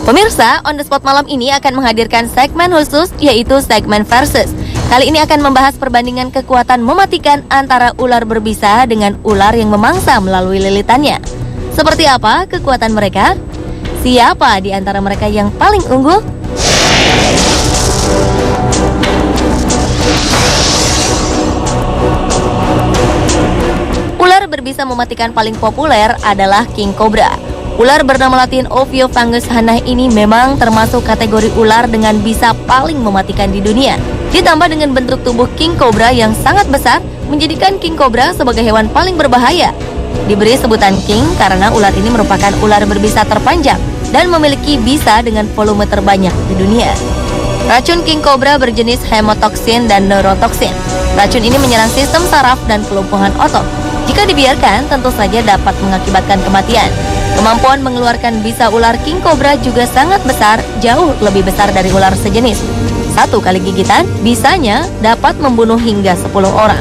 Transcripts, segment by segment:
Pemirsa, On The Spot malam ini akan menghadirkan segmen khusus, yaitu segmen versus. Kali ini akan membahas perbandingan kekuatan mematikan antara ular berbisa dengan ular yang memangsa melalui lilitannya. Seperti apa kekuatan mereka? Siapa di antara mereka yang paling unggul? Ular berbisa mematikan paling populer adalah King Cobra. Ular bernama latin Ophiofungus hanah ini memang termasuk kategori ular dengan bisa paling mematikan di dunia. Ditambah dengan bentuk tubuh King Cobra yang sangat besar, menjadikan King Cobra sebagai hewan paling berbahaya. Diberi sebutan King karena ular ini merupakan ular berbisa terpanjang dan memiliki bisa dengan volume terbanyak di dunia. Racun King Cobra berjenis hemotoxin dan neurotoxin. Racun ini menyerang sistem saraf dan kelumpuhan otot. Jika dibiarkan, tentu saja dapat mengakibatkan kematian. Kemampuan mengeluarkan bisa ular King Cobra juga sangat besar, jauh lebih besar dari ular sejenis. Satu kali gigitan, bisanya dapat membunuh hingga 10 orang.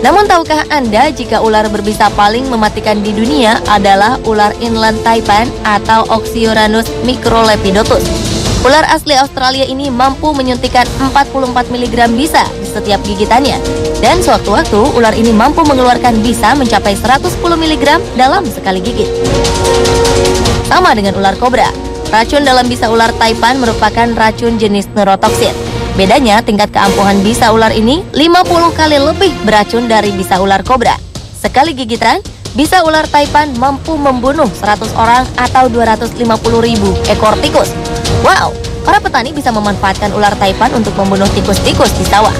Namun tahukah Anda jika ular berbisa paling mematikan di dunia adalah ular inland taipan atau Oxyuranus microlepidotus? Ular asli Australia ini mampu menyuntikkan 44 mg bisa di setiap gigitannya. Dan sewaktu-waktu ular ini mampu mengeluarkan bisa mencapai 110 mg dalam sekali gigit. Sama dengan ular kobra, racun dalam bisa ular taipan merupakan racun jenis neurotoxin. Bedanya tingkat keampuhan bisa ular ini 50 kali lebih beracun dari bisa ular kobra. Sekali gigitan, bisa ular taipan mampu membunuh 100 orang atau 250.000 ekor tikus. Wow, para petani bisa memanfaatkan ular taipan untuk membunuh tikus-tikus di sawah.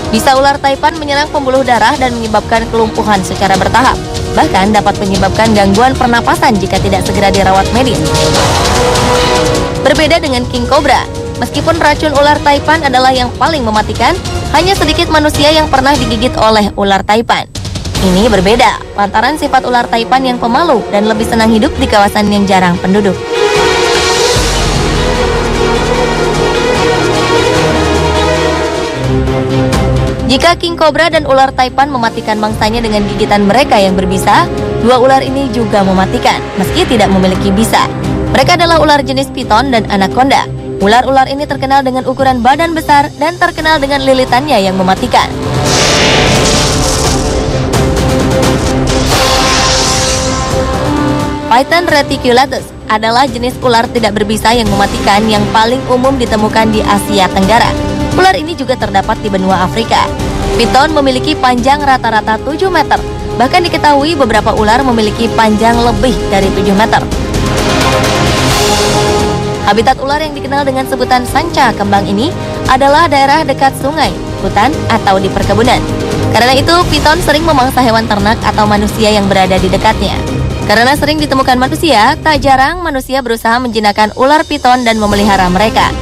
Bisa ular taipan menyerang pembuluh darah dan menyebabkan kelumpuhan secara bertahap. Bahkan dapat menyebabkan gangguan pernapasan jika tidak segera dirawat medis. Berbeda dengan King Cobra, meskipun racun ular taipan adalah yang paling mematikan, hanya sedikit manusia yang pernah digigit oleh ular taipan. Ini berbeda, lantaran sifat ular taipan yang pemalu dan lebih senang hidup di kawasan yang jarang penduduk. Jika King Cobra dan ular taipan mematikan mangsanya dengan gigitan mereka yang berbisa, dua ular ini juga mematikan, meski tidak memiliki bisa. Mereka adalah ular jenis piton dan anaconda. Ular-ular ini terkenal dengan ukuran badan besar dan terkenal dengan lilitannya yang mematikan. Python reticulatus adalah jenis ular tidak berbisa yang mematikan yang paling umum ditemukan di Asia Tenggara. Ular ini juga terdapat di benua Afrika. Piton memiliki panjang rata-rata 7 meter. Bahkan diketahui beberapa ular memiliki panjang lebih dari 7 meter. Habitat ular yang dikenal dengan sebutan sanca kembang ini adalah daerah dekat sungai, hutan, atau di perkebunan. Karena itu, piton sering memangsa hewan ternak atau manusia yang berada di dekatnya. Karena sering ditemukan manusia, tak jarang manusia berusaha menjinakkan ular piton dan memelihara mereka.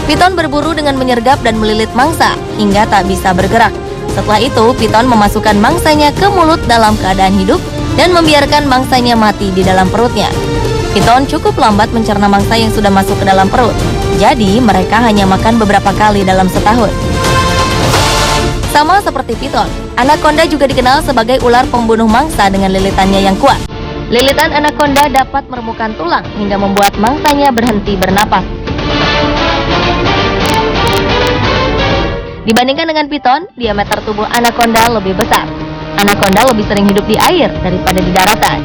Piton berburu dengan menyergap dan melilit mangsa hingga tak bisa bergerak. Setelah itu, piton memasukkan mangsanya ke mulut dalam keadaan hidup dan membiarkan mangsanya mati di dalam perutnya. Piton cukup lambat mencerna mangsa yang sudah masuk ke dalam perut. Jadi, mereka hanya makan beberapa kali dalam setahun. Sama seperti piton, anaconda juga dikenal sebagai ular pembunuh mangsa dengan lilitannya yang kuat. Lilitan anaconda dapat meremukan tulang hingga membuat mangsanya berhenti bernapas. Dibandingkan dengan piton, diameter tubuh anaconda lebih besar. Anaconda lebih sering hidup di air daripada di daratan.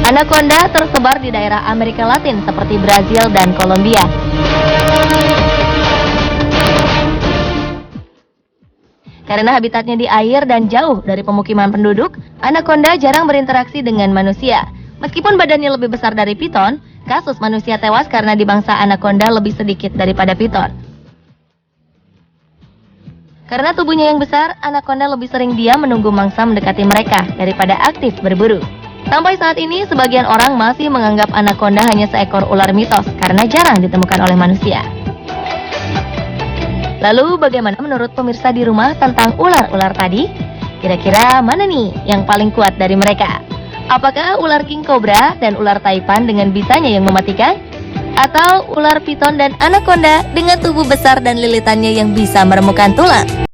Anaconda tersebar di daerah Amerika Latin seperti Brazil dan Kolombia. Karena habitatnya di air dan jauh dari pemukiman penduduk, anaconda jarang berinteraksi dengan manusia. Meskipun badannya lebih besar dari piton, kasus manusia tewas karena dimangsa anaconda lebih sedikit daripada piton. Karena tubuhnya yang besar, anaconda lebih sering diam menunggu mangsa mendekati mereka daripada aktif berburu. Sampai saat ini, sebagian orang masih menganggap anaconda hanya seekor ular mitos karena jarang ditemukan oleh manusia. Lalu bagaimana menurut pemirsa di rumah tentang ular-ular tadi? Kira-kira mana nih yang paling kuat dari mereka? Apakah ular King Cobra dan ular taipan dengan bisanya yang mematikan? Atau ular piton dan anaconda dengan tubuh besar dan lilitannya yang bisa meremukan tulang?